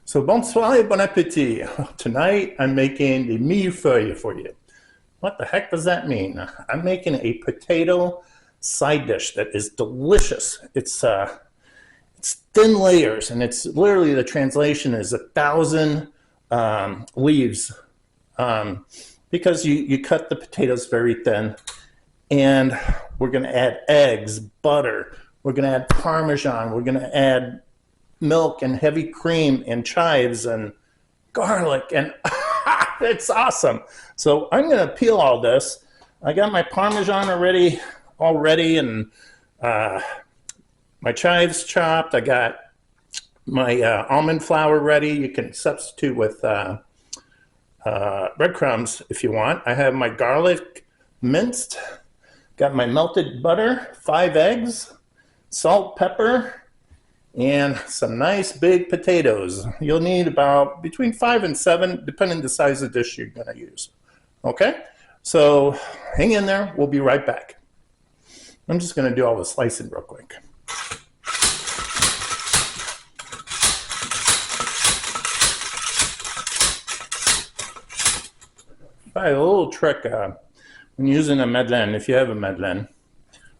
So bonsoir et bon appétit. Tonight I'm making the mille feuille for you. What the heck does that mean? I'm making a potato side dish that is delicious. It's thin layers, and it's literally, the translation is 1,000 leaves, because you cut the potatoes very thin, and we're going to add eggs, butter, we're going to add Parmesan, we're going to add milk and heavy cream and chives and garlic, and it's awesome. So I'm going to peel all this. I got my Parmesan already, and my chives chopped. I got my almond flour ready. You can substitute with bread crumbs if you want. I have my garlic minced. Got my melted butter, 5 eggs, salt, pepper, and some nice big potatoes. You'll need about between 5 and 7, depending the size of dish you're going to use. Okay, so hang in there. We'll be right back. I'm just going to do all the slicing real quick. A little trick when using a madeleine, if you have a madeleine,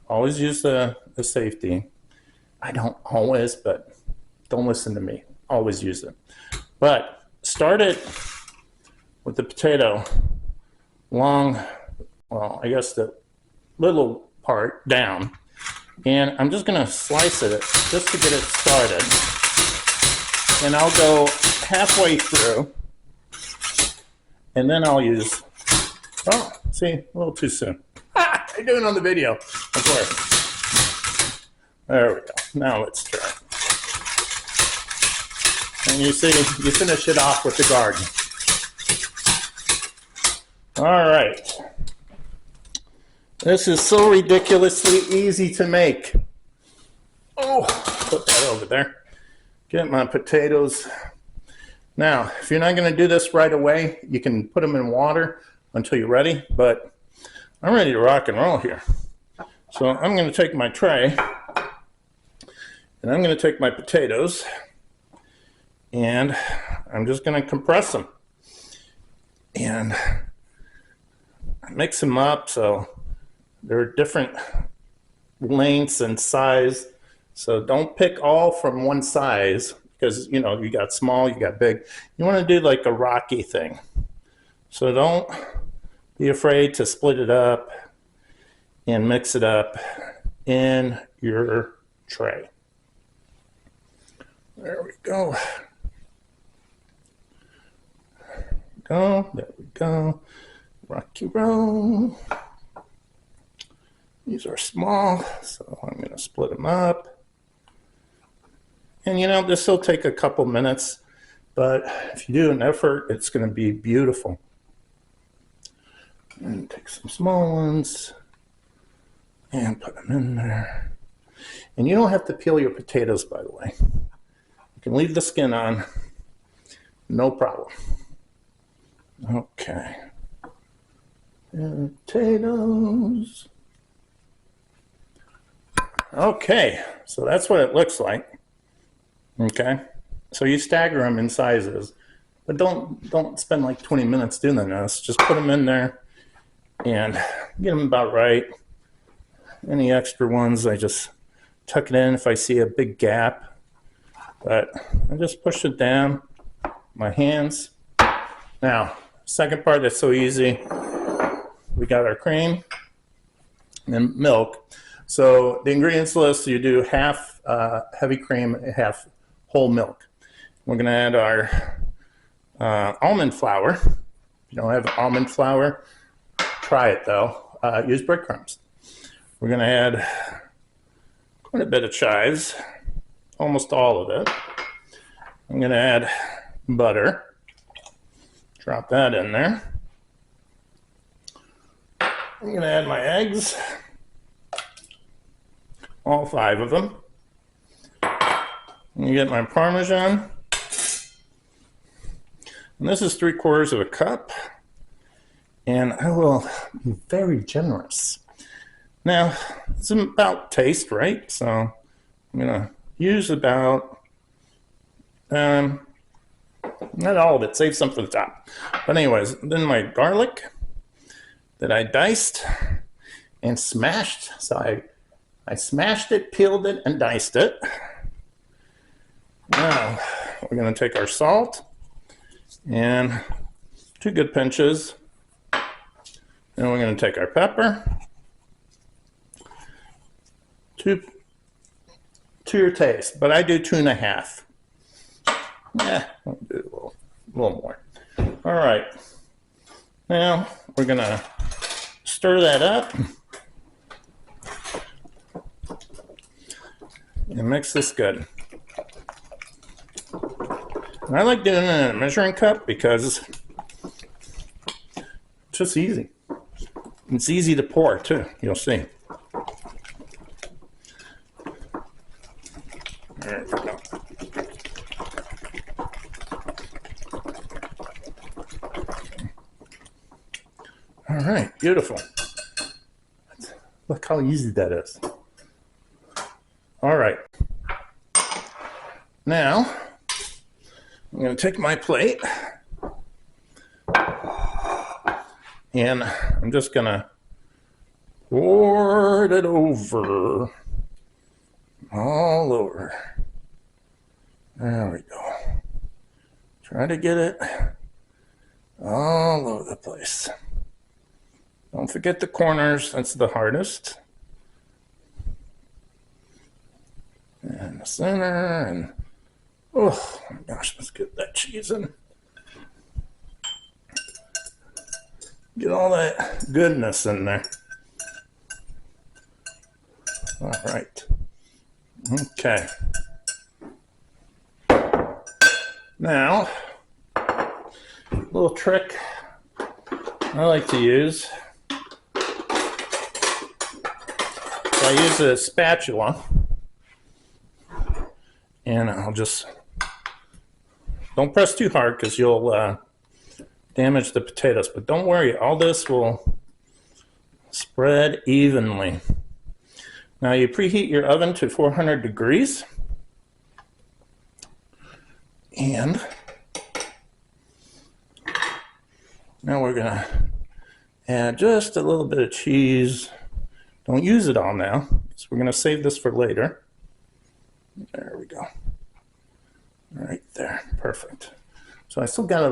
always use the safety. I don't always, but don't listen to me. Always use it. But start it with the potato long, well, I guess the little part down. And I'm just going to slice it just to get it started. And I'll go halfway through. And then I'll use, oh, see, a little too soon. I'm doing it on the video, of course. There we go. Now let's try. And you see, you finish it off with the garden. All right. This is so ridiculously easy to make. Oh, put that over there. Get my potatoes. Now, if you're not going to do this right away, you can put them in water until you're ready, but I'm ready to rock and roll here. So I'm going to take my tray, and I'm going to take my potatoes, and I'm just going to compress them and mix them up so they're different lengths and size. So don't pick all from one size, because you know, you got small, you got big. You want to do like a rocky thing. So don't be afraid to split it up and mix it up in your tray. There we go. There we go. Rocky roll. These are small, so I'm going to split them up. And you know, this will take a couple minutes, but if you do an effort, it's going to be beautiful. And take some small ones and put them in there. And you don't have to peel your potatoes, by the way. You can leave the skin on, no problem. Okay. Potatoes. Okay, so that's what it looks like. Okay, so you stagger them in sizes, but don't spend like 20 minutes doing this. Just put them in there and get them about right. Any extra ones, I just tuck it in if I see a big gap, but I just push it down, my hands. Now, second part that's so easy, we got our cream and milk. So the ingredients list, you do half heavy cream, half whole milk. We're going to add our almond flour. If you don't have almond flour, try it though. Use breadcrumbs. We're going to add quite a bit of chives, almost all of it. I'm going to add butter. Drop that in there. I'm going to add my eggs, all 5 of them. You get my Parmesan, and this is 3/4 cup, and I will be very generous. Now, it's about taste, right? So I'm gonna use about Not all of it, save some for the top. But anyways, then my garlic that I diced and smashed. So I smashed it, peeled it, and diced it. Now we're going to take our salt and 2 good pinches. Then we're going to take our pepper, to your taste, but I do 2.5. Yeah, I'll do a little more. All right, now we're going to stir that up and mix this good. And I like doing it in a measuring cup because it's just easy. It's easy to pour too, you'll see. There we go. All right, beautiful. Look how easy that is. All right. Now, I'm going to take my plate and I'm just going to pour it over, all over. There we go. Try to get it all over the place. Don't forget the corners, that's the hardest. And the center, and oh my gosh, let's get that cheese in. Get all that goodness in there. All right. Okay. Now, a little trick I like to use. So I use a spatula, and I'll just, don't press too hard because you'll damage the potatoes, but don't worry, all this will spread evenly. Now you preheat your oven to 400 degrees, and now we're gonna add just a little bit of cheese. Don't use it all now, so we're gonna save this for later. There we go. Right there, perfect. So I still got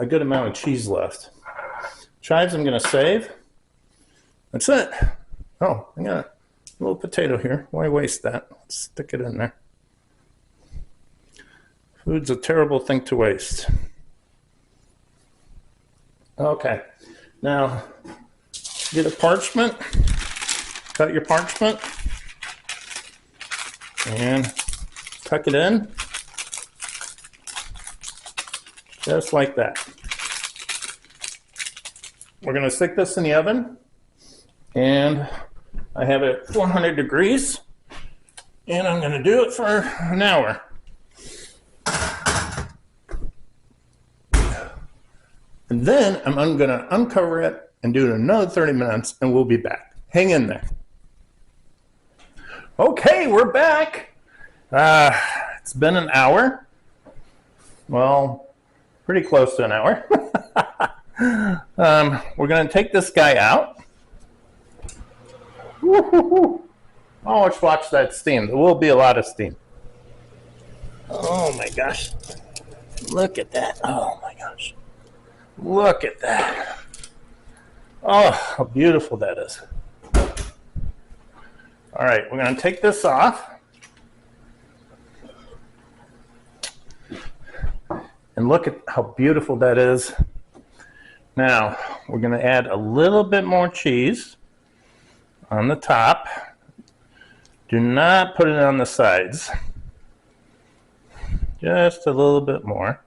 a good amount of cheese left. Chives I'm gonna save. That's it. Oh, I got a little potato here. Why waste that? Let's stick it in there. Food's a terrible thing to waste. Okay, now get a parchment. Cut your parchment and tuck it in. Just like that. We're going to stick this in the oven, and I have it at 400 degrees, and I'm going to do it for an hour. And then I'm going to uncover it and do it another 30 minutes, and we'll be back. Hang in there. Okay, we're back. It's been an hour. Well, pretty close to an hour. We're going to take this guy out. Oh, let's watch that steam. There will be a lot of steam. Oh my gosh. Look at that. Oh my gosh. Look at that. Oh, how beautiful that is. All right, we're going to take this off. And look at how beautiful that is. Now, we're going to add a little bit more cheese on the top. Do not put it on the sides. Just a little bit more.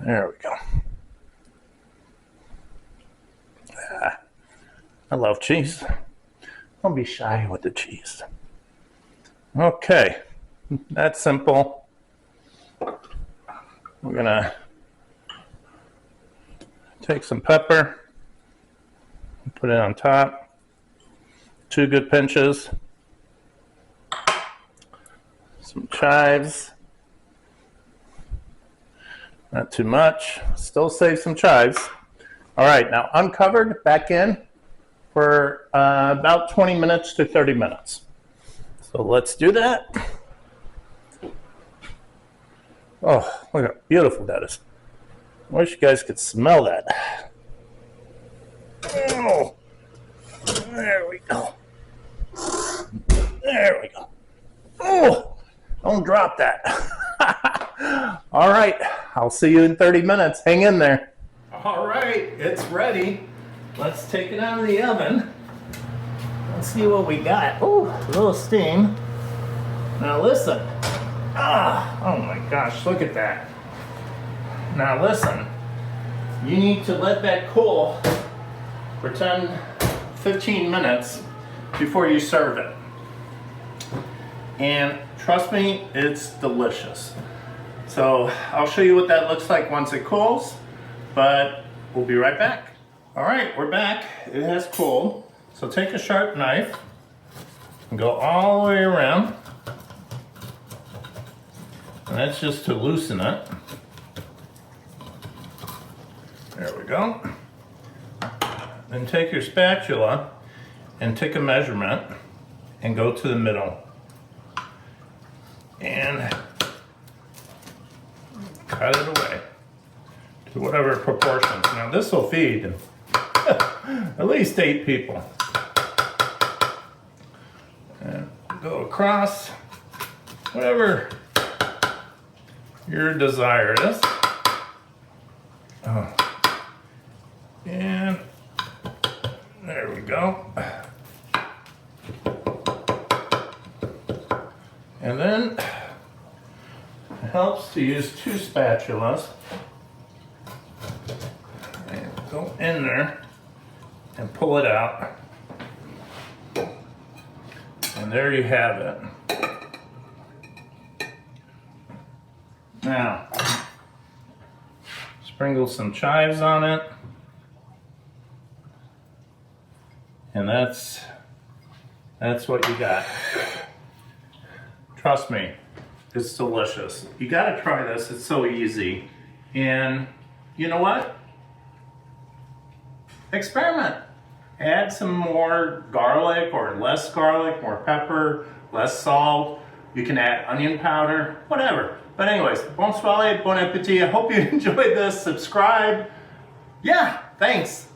There we go. I love cheese. Don't be shy with the cheese. Okay, that's simple. We're gonna take some pepper, put it on top. 2 good pinches. Some chives. Not too much. Still save some chives. All right, now uncovered, back in for about 20 minutes to 30 minutes. So let's do that. Oh, look how beautiful that is. I wish you guys could smell that. Oh, there we go. There we go. Oh, don't drop that. All right, I'll see you in 30 minutes. Hang in there. All right, it's ready. Let's take it out of the oven. Let's see what we got. Oh, a little steam. Now listen. Oh my gosh, look at that. Now listen, you need to let that cool for 10-15 minutes before you serve it. And trust me, it's delicious. So I'll show you what that looks like once it cools, but we'll be right back. All right, we're back. It has cooled. So take a sharp knife and go all the way around. And that's just to loosen it. There we go. Then take your spatula and take a measurement and go to the middle. And cut it away to whatever proportions. Now this will feed at least 8 people. And go across, whatever your desire is. Oh. And there we go. And then it helps to use 2 spatulas and go in there and pull it out. And there you have it. Now, sprinkle some chives on it. And that's what you got. Trust me, it's delicious. You gotta try this, it's so easy. And you know what? Experiment. Add some more garlic or less garlic, more pepper, less salt. You can add onion powder, whatever. But anyways, bon soirée, bon appetit. I hope you enjoyed this. Subscribe. Yeah, thanks.